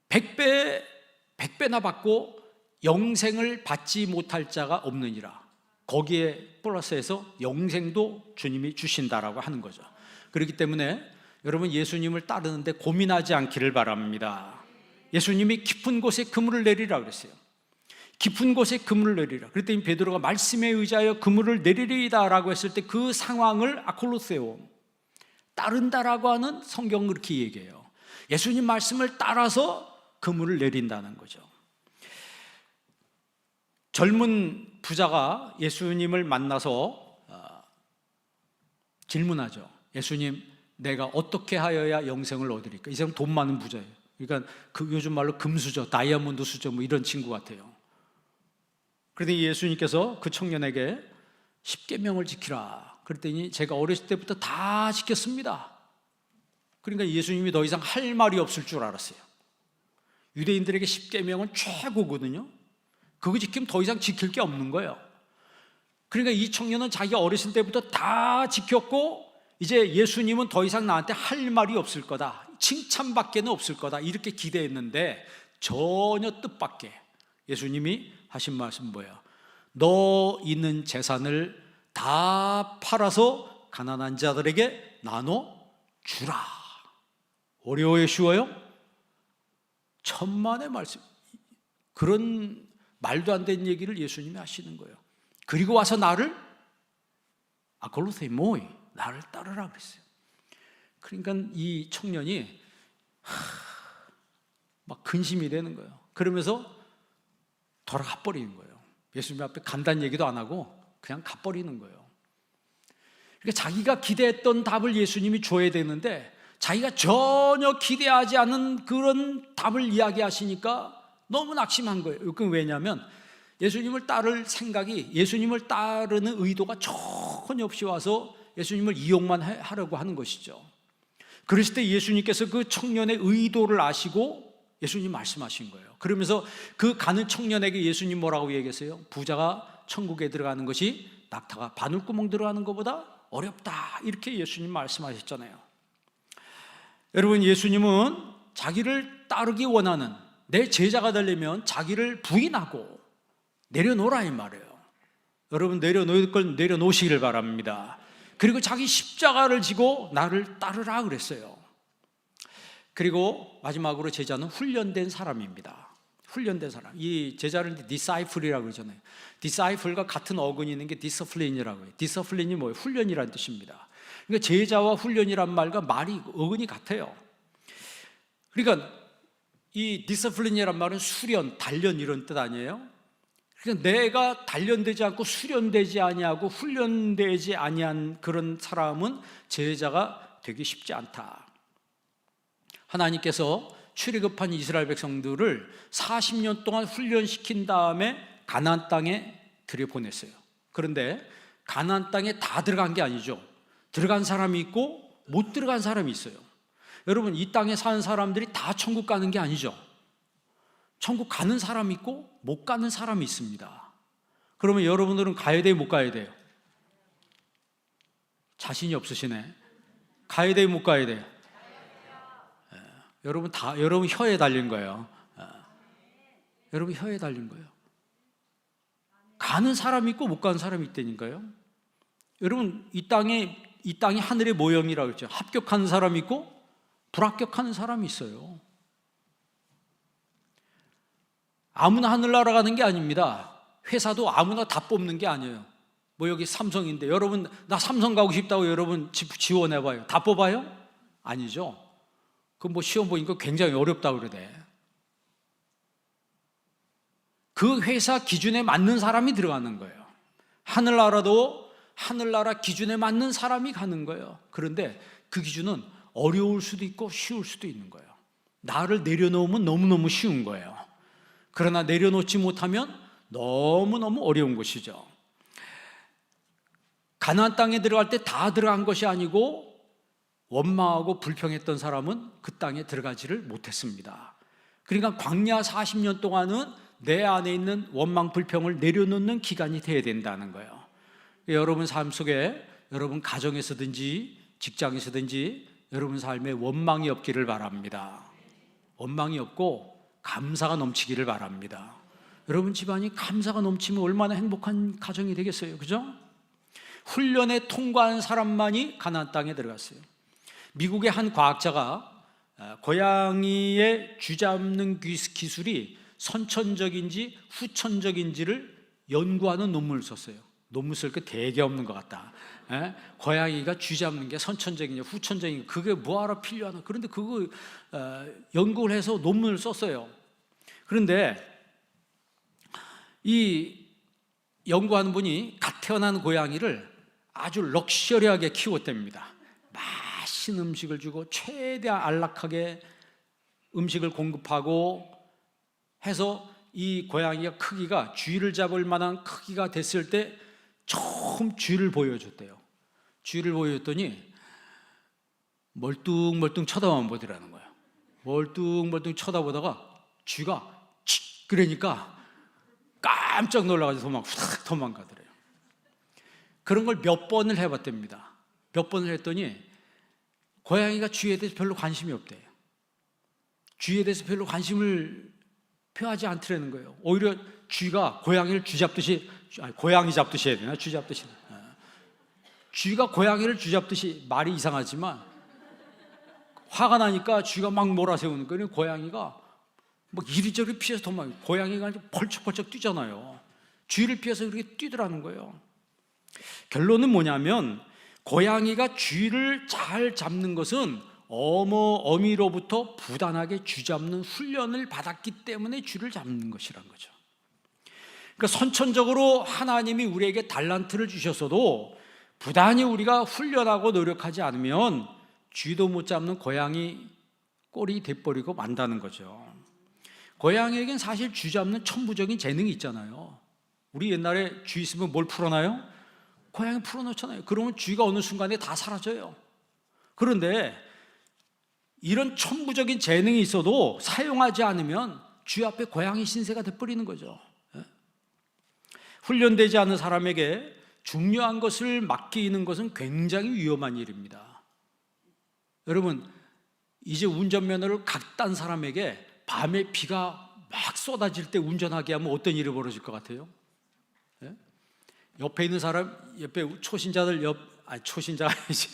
100배나 받고 영생을 받지 못할 자가 없느니라. 거기에 플러스해서 영생도 주님이 주신다라고 하는 거죠. 그렇기 때문에 여러분, 예수님을 따르는데 고민하지 않기를 바랍니다. 예수님이 깊은 곳에 그물을 내리라 그랬어요. 깊은 곳에 그물을 내리라. 그랬더니 베드로가 말씀에 의지하여 그물을 내리리이다 라고 했을 때 그 상황을 아콜로세오, 따른다라고 하는 성경은 그렇게 얘기해요. 예수님 말씀을 따라서 그물을 내린다는 거죠. 젊은 부자가 예수님을 만나서 질문하죠. 예수님, 내가 어떻게 하여야 영생을 얻으리까? 이 사람 돈 많은 부자예요. 그러니까 요즘 말로 금수저, 다이아몬드 수저 뭐 이런 친구 같아요. 그랬더니 예수님께서 그 청년에게 10계명을 지키라. 그랬더니 제가 어렸을 때부터 다 지켰습니다. 그러니까 예수님이 더 이상 할 말이 없을 줄 알았어요. 유대인들에게 10계명은 최고거든요. 그거 지키면 더 이상 지킬 게 없는 거예요. 그러니까 이 청년은 자기가 어렸을 때부터 다 지켰고 이제 예수님은 더 이상 나한테 할 말이 없을 거다, 칭찬밖에는 없을 거다, 이렇게 기대했는데 전혀 뜻밖의 예수님이 하신 말씀 뭐예요? 너 있는 재산을 다 팔아서 가난한 자들에게 나눠 주라. 어려워요? 쉬워요? 천만의 말씀. 그런 말도 안 되는 얘기를 예수님이 하시는 거예요. 그리고 와서 나를 아콜로세모이, 나를 따르라 그랬어요. 그러니까 이 청년이 막 근심이 되는 거예요. 그러면서 돌아가 버리는 거예요. 예수님 앞에 간단한 얘기도 안 하고 그냥 가버리는 거예요. 그러니까 자기가 기대했던 답을 예수님이 줘야 되는데 자기가 전혀 기대하지 않은 그런 답을 이야기하시니까 너무 낙심한 거예요. 그건 왜냐하면 예수님을 따를 생각이, 예수님을 따르는 의도가 전혀 없이 와서 예수님을 이용만 하려고 하는 것이죠. 그랬을 때 예수님께서 그 청년의 의도를 아시고 예수님 말씀하신 거예요. 그러면서 그 가는 청년에게 예수님 뭐라고 얘기했어요? 부자가 천국에 들어가는 것이 낙타가 바늘구멍 들어가는 것보다 어렵다, 이렇게 예수님 말씀하셨잖아요. 여러분, 예수님은 자기를 따르기 원하는, 내 제자가 되려면 자기를 부인하고 내려놓으라 이 말이에요. 여러분, 내려놓을 걸 내려놓으시기를 바랍니다. 그리고 자기 십자가를 지고 나를 따르라 그랬어요. 그리고 마지막으로 제자는 훈련된 사람입니다. 훈련된 사람. 이 제자를 디사이플이라고 그러잖아요. 디사이플과 같은 어근이 있는 게 디서플린이라고 해요. 디서플린이 뭐예요? 훈련이라는 뜻입니다. 그러니까 제자와 훈련이란 말과 말이 어근이 같아요. 그러니까 이 디서플린이란 말은 수련, 단련 이런 뜻 아니에요? 그러니까 내가 단련되지 않고 수련되지 아니하고 훈련되지 아니한 그런 사람은 제자가 되기 쉽지 않다. 하나님께서 출애굽한 이스라엘 백성들을 40년 동안 훈련시킨 다음에 가나안 땅에 들여보냈어요. 그런데 가나안 땅에 다 들어간 게 아니죠. 들어간 사람이 있고 못 들어간 사람이 있어요. 여러분, 이 땅에 사는 사람들이 다 천국 가는 게 아니죠. 천국 가는 사람이 있고 못 가는 사람이 있습니다. 그러면 여러분들은 가야 돼요, 못 가야 돼요? 자신이 없으시네. 가야 돼요, 못 가야 돼요? 여러분 혀에 달린 거예요. 여러분 혀에 달린 거예요. 가는 사람이 있고 못 가는 사람이 있다니까요. 여러분, 이 땅이 하늘의 모형이라고 했죠. 합격하는 사람이 있고 불합격하는 사람이 있어요. 아무나 하늘나라 가는 게 아닙니다. 회사도 아무나 다 뽑는 게 아니에요. 뭐 여기 삼성인데 여러분 나 삼성 가고 싶다고 여러분 지원해봐요. 다 뽑아요? 아니죠. 그 뭐 시험 보니까 굉장히 어렵다고 그러대. 그 회사 기준에 맞는 사람이 들어가는 거예요. 하늘나라도 하늘나라 기준에 맞는 사람이 가는 거예요. 그런데 그 기준은 어려울 수도 있고 쉬울 수도 있는 거예요. 나를 내려놓으면 너무너무 쉬운 거예요. 그러나 내려놓지 못하면 너무너무 어려운 것이죠. 가나안 땅에 들어갈 때 다 들어간 것이 아니고 원망하고 불평했던 사람은 그 땅에 들어가지를 못했습니다. 그러니까 광야 40년 동안은 내 안에 있는 원망 불평을 내려놓는 기간이 되어야 된다는 거예요. 여러분 삶 속에, 여러분 가정에서든지 직장에서든지 여러분 삶에 원망이 없기를 바랍니다. 원망이 없고 감사가 넘치기를 바랍니다. 여러분 집안이 감사가 넘치면 얼마나 행복한 가정이 되겠어요, 그죠? 훈련에 통과한 사람만이 가나안 땅에 들어갔어요. 미국의 한 과학자가 고양이의 쥐잡는 기술이 선천적인지 후천적인지를 연구하는 논문을 썼어요. 논문 쓸 게 되게 없는 것 같다. 고양이가 쥐잡는 게 선천적인지 후천적인지 그게 뭐하러 필요하나. 그런데 그거 연구를 해서 논문을 썼어요. 그런데 이 연구하는 분이 갓 태어난 고양이를 아주 럭셔리하게 키웠답니다. 맛있는 음식을 주고 최대한 안락하게 음식을 공급하고 해서 이 고양이가 크기가 쥐를 잡을 만한 크기가 됐을 때 처음 쥐를 보여줬대요. 쥐를 보여줬더니 멀뚱멀뚱 쳐다만 보더라는 거예요. 멀뚱멀뚱 쳐다보다가 쥐가 칙 그러니까 깜짝 놀라가지고 후닥 도망가더래요. 그런 걸 몇 번을 해봤답니다. 몇 번을 했더니 고양이가 쥐에 대해서 별로 관심이 없대요. 쥐에 대해서 별로 관심을 표하지 않더라는 거예요. 오히려 쥐가 고양이를 고양이 잡듯이 해야 되나? 쥐 잡듯이. 쥐가 고양이를 쥐 잡듯이 말이 이상하지만 화가 나니까 쥐가 막 몰아세우는 거예요. 고양이가 막 이리저리 피해서 도망가요. 고양이가 펄쩍펄쩍 뛰잖아요. 쥐를 피해서 이렇게 뛰더라는 거예요. 결론은 뭐냐면 고양이가 쥐를 잘 잡는 것은 어미로부터 부단하게 쥐 잡는 훈련을 받았기 때문에 쥐를 잡는 것이란 거죠. 그러니까 선천적으로 하나님이 우리에게 달란트를 주셨어도 부단히 우리가 훈련하고 노력하지 않으면 쥐도 못 잡는 고양이 꼴이 돼버리고 만다는 거죠. 고양이에겐 사실 쥐 잡는 천부적인 재능이 있잖아요. 우리 옛날에 쥐 있으면 뭘 풀어놔요? 고양이 풀어놓잖아요. 그러면 쥐가 어느 순간에 다 사라져요. 그런데 이런 천부적인 재능이 있어도 사용하지 않으면 쥐 앞에 고양이 신세가 돼버리는 거죠. 훈련되지 않은 사람에게 중요한 것을 맡기는 것은 굉장히 위험한 일입니다. 여러분, 이제 운전면허를 각 딴 사람에게 밤에 비가 막 쏟아질 때 운전하게 하면 어떤 일이 벌어질 것 같아요? 옆에 있는 사람, 옆에 초신자들 초신자가 아니지.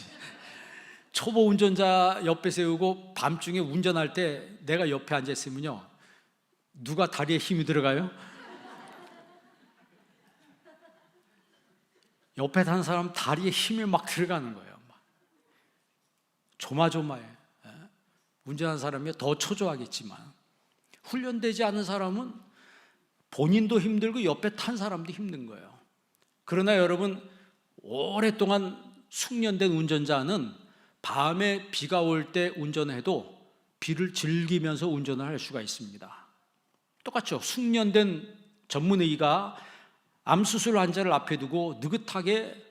초보 운전자 옆에 세우고 밤중에 운전할 때 내가 옆에 앉아 있으면요, 누가 다리에 힘이 들어가요? 옆에 타는 사람 다리에 힘이 막 들어가는 거예요. 막 조마조마해. 운전하는 사람이 더 초조하겠지만 훈련되지 않은 사람은 본인도 힘들고 옆에 탄 사람도 힘든 거예요. 그러나 여러분, 오랫동안 숙련된 운전자는 밤에 비가 올 때 운전해도 비를 즐기면서 운전을 할 수가 있습니다. 똑같죠. 숙련된 전문의가 암수술 환자를 앞에 두고 느긋하게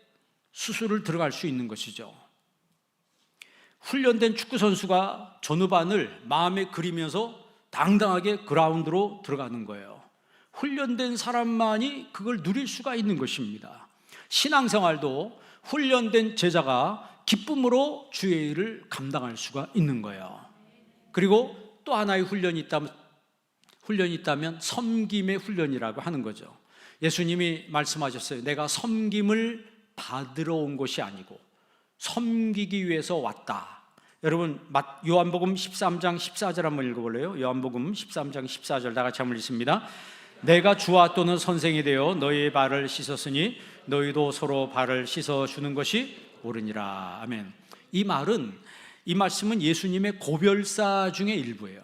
수술을 들어갈 수 있는 것이죠. 훈련된 축구 선수가 전후반을 마음에 그리면서 당당하게 그라운드로 들어가는 거예요. 훈련된 사람만이 그걸 누릴 수가 있는 것입니다. 신앙생활도 훈련된 제자가 기쁨으로 주의 일을 감당할 수가 있는 거예요. 그리고 또 하나의 훈련이 있다면 섬김의 훈련이라고 하는 거죠. 예수님이 말씀하셨어요. 내가 섬김을 받으러 온 것이 아니고 섬기기 위해서 왔다. 여러분 요한복음 13장 14절 한번 읽어볼래요? 요한복음 13장 14절 다 같이 한번 읽습니다. 내가 주와 또는 선생이 되어 너희의 발을 씻었으니 너희도 서로 발을 씻어주는 것이 옳으니라. 아멘. 이 말씀은 예수님의 고별사 중의 일부예요.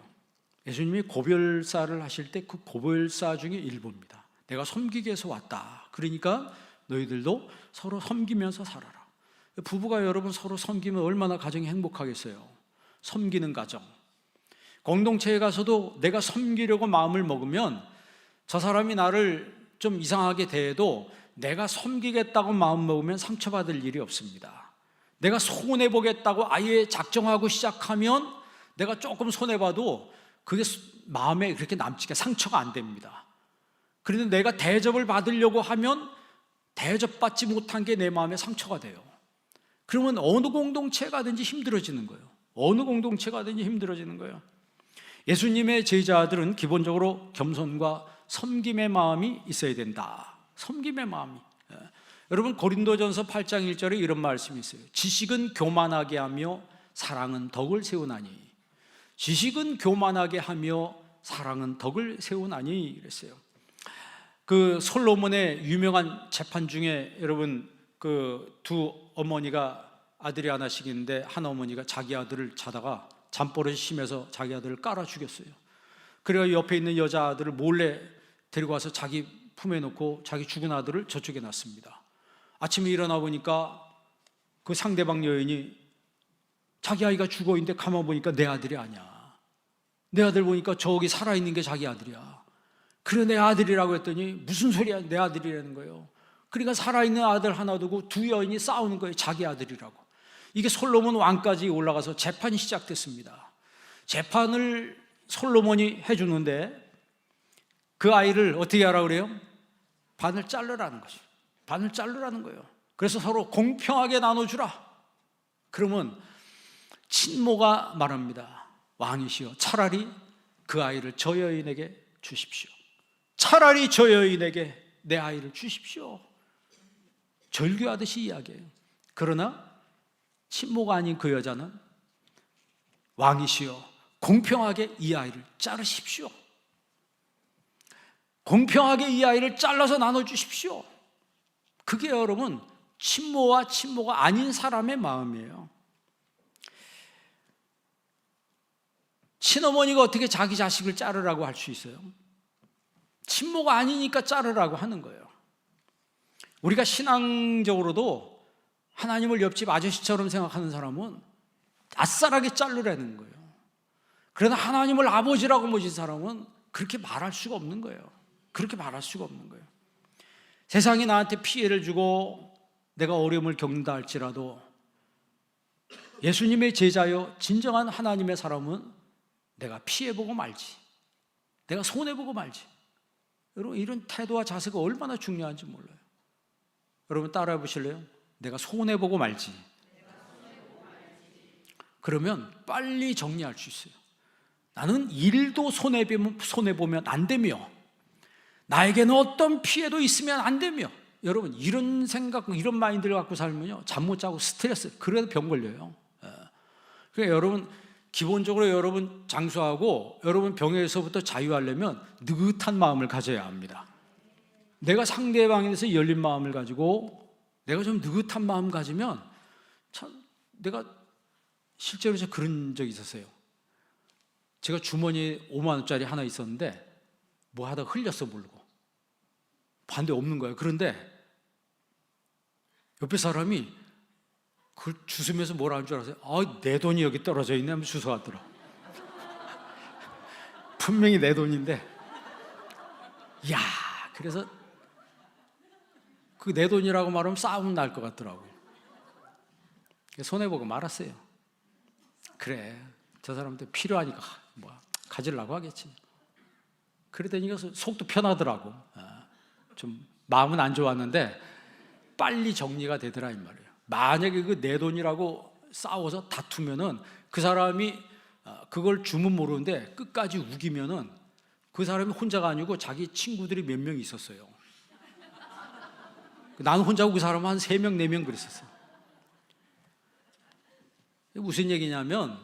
예수님이 고별사를 하실 때 그 고별사 중의 일부입니다. 내가 섬기기 위해서 왔다. 그러니까 너희들도 서로 섬기면서 살아라. 부부가 여러분 서로 섬기면 얼마나 가정이 행복하겠어요. 섬기는 가정. 공동체에 가서도 내가 섬기려고 마음을 먹으면 저 사람이 나를 좀 이상하게 대해도 내가 섬기겠다고 마음 먹으면 상처받을 일이 없습니다. 내가 손해보겠다고 아예 작정하고 시작하면 내가 조금 손해봐도 그게 마음에 그렇게 남지가 상처가 안 됩니다. 그런데 내가 대접을 받으려고 하면 대접받지 못한 게 내 마음에 상처가 돼요. 그러면 어느 공동체가든지 힘들어지는 거예요. 어느 공동체가든지 힘들어지는 거예요. 예수님의 제자들은 기본적으로 겸손과 섬김의 마음이 있어야 된다. 섬김의 마음이. 여러분 고린도전서 8장 1절에 이런 말씀이 있어요. 지식은 교만하게 하며 사랑은 덕을 세우나니. 지식은 교만하게 하며 사랑은 덕을 세우나니 그랬어요. 그 솔로몬의 유명한 재판 중에 여러분 그 두 어머니가 아들이 하나씩 있는데 한 어머니가 자기 아들을 자다가 잠버릇이 심해서 자기 아들을 깔아 죽였어요. 그래서 옆에 있는 여자아들을 몰래 데리고 와서 자기 품에 놓고 자기 죽은 아들을 저쪽에 놨습니다. 아침에 일어나 보니까 그 상대방 여인이 자기 아이가 죽어 있는데 가만 보니까 내 아들이 아니야. 내 아들 보니까 저기 살아있는 게 자기 아들이야. 그래 내 아들이라고 했더니 무슨 소리야, 내 아들이라는 거예요. 그러니까 살아있는 아들 하나 두고 두 여인이 싸우는 거예요. 자기 아들이라고. 이게 솔로몬 왕까지 올라가서 재판이 시작됐습니다. 재판을 솔로몬이 해주는데 그 아이를 어떻게 하라고 그래요? 반을 자르라는 거죠. 반을 자르라는 거예요. 그래서 서로 공평하게 나눠주라. 그러면 친모가 말합니다. 왕이시여 차라리 그 아이를 저 여인에게 주십시오. 차라리 저 여인에게 내 아이를 주십시오. 절규하듯이 이야기해요. 그러나 친모가 아닌 그 여자는 왕이시여 공평하게 이 아이를 자르십시오. 공평하게 이 아이를 잘라서 나눠주십시오. 그게 여러분 친모와 친모가 아닌 사람의 마음이에요. 친어머니가 어떻게 자기 자식을 자르라고 할 수 있어요? 친모가 아니니까 자르라고 하는 거예요. 우리가 신앙적으로도 하나님을 옆집 아저씨처럼 생각하는 사람은 아싸라게 자르라는 거예요. 그러나 하나님을 아버지라고 모신 사람은 그렇게 말할 수가 없는 거예요. 그렇게 말할 수가 없는 거예요. 세상이 나한테 피해를 주고 내가 어려움을 겪는다 할지라도 예수님의 제자여 진정한 하나님의 사람은 내가 피해보고 말지, 내가 손해보고 말지. 여러분 이런 태도와 자세가 얼마나 중요한지 몰라요. 여러분 따라해 보실래요? 내가 손해보고 말지. 그러면 빨리 정리할 수 있어요. 나는 일도 손해보면 안 되며 나에게는 어떤 피해도 있으면 안 되며. 여러분 이런 생각, 이런 마인드를 갖고 살면요 잠 못 자고 스트레스, 그래도 병 걸려요. 그러니까 여러분 기본적으로 여러분 장수하고 여러분 병에서부터 자유하려면 느긋한 마음을 가져야 합니다. 내가 상대방에 대해서 열린 마음을 가지고 내가 좀 느긋한 마음 가지면 참 내가 실제로 그런 적이 있었어요. 제가 주머니에 5만 원짜리 하나 있었는데 뭐 하다가 흘렸어 모르고. 반대 없는 거예요. 그런데 옆에 사람이 그걸 주스면서 뭐라 하는 줄 아세요? 내 돈이 여기 떨어져 있네 하면 주워왔더라. 분명히 내 돈인데 야, 그래서 그 내 돈이라고 말하면 싸움 날 것 같더라고요. 손해보고 말았어요. 그래, 저 사람한테 필요하니까 가지려고 하겠지. 그러더니 속도 편하더라고. 좀 마음은 안 좋았는데 빨리 정리가 되더라 이 말이에요. 만약에 그 내 돈이라고 싸워서 다투면은 그 사람이 그걸 주면 모르는데 끝까지 우기면은 그 사람이 혼자가 아니고 자기 친구들이 몇 명 있었어요. 나는 혼자고 그 사람은 한 3명, 4명 그랬었어요. 무슨 얘기냐면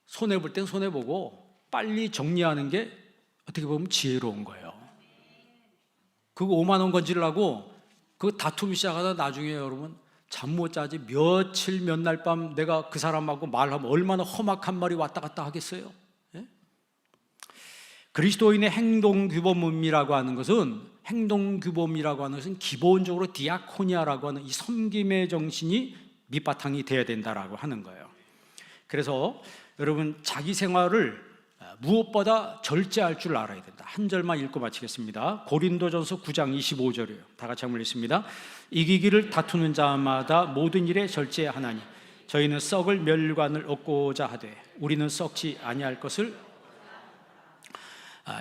손해볼 땐 손해보고 빨리 정리하는 게 어떻게 보면 지혜로운 거예요. 그거 5만 원 건지려고 그 다툼 시작하다 나중에 여러분 잠 못 자지 며칠 몇 날 밤 내가 그 사람하고 말하면 얼마나 험악한 말이 왔다 갔다 하겠어요. 예? 그리스도인의 행동규범이라고 하는 것은 기본적으로 디아코니아라고 하는 이 섬김의 정신이 밑바탕이 돼야 된다라고 하는 거예요. 그래서 여러분 자기 생활을 무엇보다 절제할 줄 알아야 된다. 한 절만 읽고 마치겠습니다. 고린도전서 9장 25절이에요. 다 같이 한번 읽습니다. 이기기를 다투는 자마다 모든 일에 절제하나니 저희는 썩을 멸관을 얻고자 하되 우리는 썩지 아니할 것을.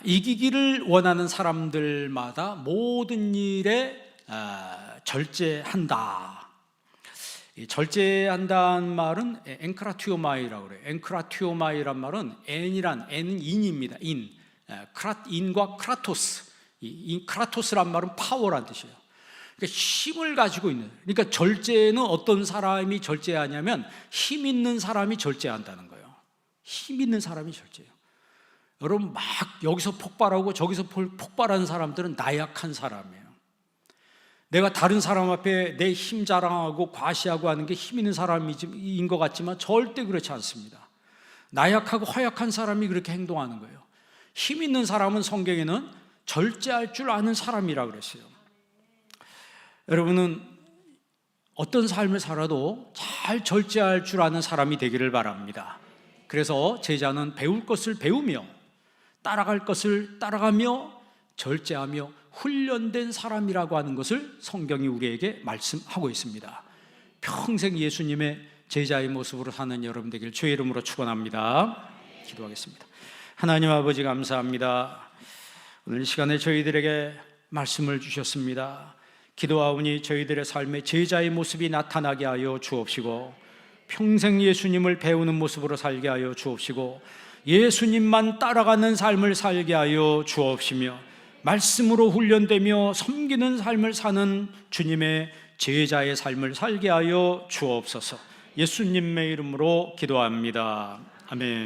이기기를 원하는 사람들마다 모든 일에 절제한다. 이 절제한다는 말은 엔크라티오마이라고 그래요. 엔크라티오마이란 말은 N은 인입니다. 인과 크라토스. 이 크라토스란 말은 파워란 뜻이에요. 그러니까 힘을 가지고 있는. 그러니까 절제는 어떤 사람이 절제하냐면 힘 있는 사람이 절제한다는 거예요. 힘 있는 사람이 절제해요. 여러분 막 여기서 폭발하고 저기서 폭발하는 사람들은 나약한 사람이에요. 내가 다른 사람 앞에 내 힘 자랑하고 과시하고 하는 게 힘 있는 사람인 것 같지만 절대 그렇지 않습니다. 나약하고 허약한 사람이 그렇게 행동하는 거예요. 힘 있는 사람은 성경에는 절제할 줄 아는 사람이라고 그랬어요. 여러분은 어떤 삶을 살아도 잘 절제할 줄 아는 사람이 되기를 바랍니다. 그래서 제자는 배울 것을 배우며 따라갈 것을 따라가며 절제하며 훈련된 사람이라고 하는 것을 성경이 우리에게 말씀하고 있습니다. 평생 예수님의 제자의 모습으로 사는 여러분 되길 주의 이름으로 축원합니다. 기도하겠습니다. 하나님 아버지 감사합니다. 오늘 이 시간에 저희들에게 말씀을 주셨습니다. 기도하오니 저희들의 삶에 제자의 모습이 나타나게 하여 주옵시고 평생 예수님을 배우는 모습으로 살게 하여 주옵시고 예수님만 따라가는 삶을 살게 하여 주옵시며 말씀으로 훈련되며 섬기는 삶을 사는 주님의 제자의 삶을 살게 하여 주옵소서. 예수님의 이름으로 기도합니다. 아멘.